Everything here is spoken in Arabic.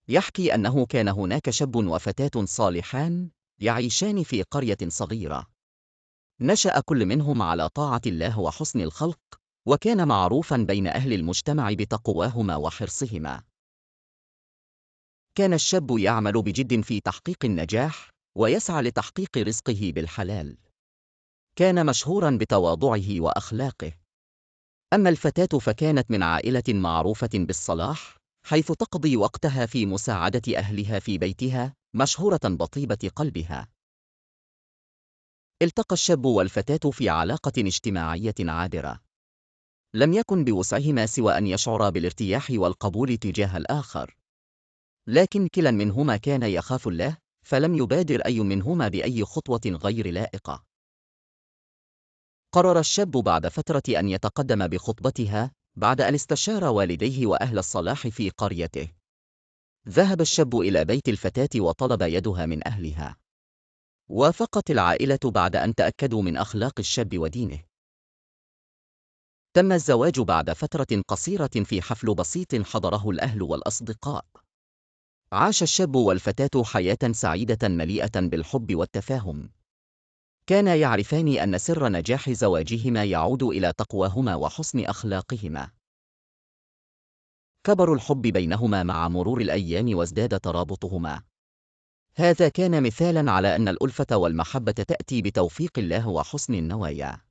يحكي أنه كان هناك شاب وفتاة صالحان يعيشان في قرية صغيرة. نشأ كل منهم على طاعة الله وحسن الخلق، وكان معروفا بين أهل المجتمع بتقواهما وحرصهما. كان الشاب يعمل بجد في تحقيق النجاح، ويسعى لتحقيق رزقه بالحلال. كان مشهورا بتواضعه وأخلاقه. أما الفتاة فكانت من عائلة معروفة بالصلاح، حيث تقضي وقتها في مساعدة أهلها في بيتها، مشهورة بطيبة قلبها. التقى الشاب والفتاة في علاقة اجتماعية عابرة. لم يكن بوسعهما سوى أن يشعرا بالارتياح والقبول تجاه الآخر، لكن كلا منهما كان يخاف الله، فلم يبادر أي منهما بأي خطوة غير لائقة. قرر الشاب بعد فترة أن يتقدم بخطبتها، بعد أن استشار والديه وأهل الصلاح في قريته. ذهب الشاب إلى بيت الفتاة وطلب يدها من أهلها. وافقت العائلة بعد أن تأكدوا من أخلاق الشاب ودينه. تم الزواج بعد فترة قصيرة في حفل بسيط حضره الأهل والأصدقاء. عاش الشاب والفتاة حياة سعيدة مليئة بالحب والتفاهم. كانا يعرفان أن سر نجاح زواجهما يعود إلى تقواهما وحسن أخلاقهما. كبر الحب بينهما مع مرور الأيام وازداد ترابطهما. هذا كان مثالاً على أن الألفة والمحبة تأتي بتوفيق الله وحسن النوايا.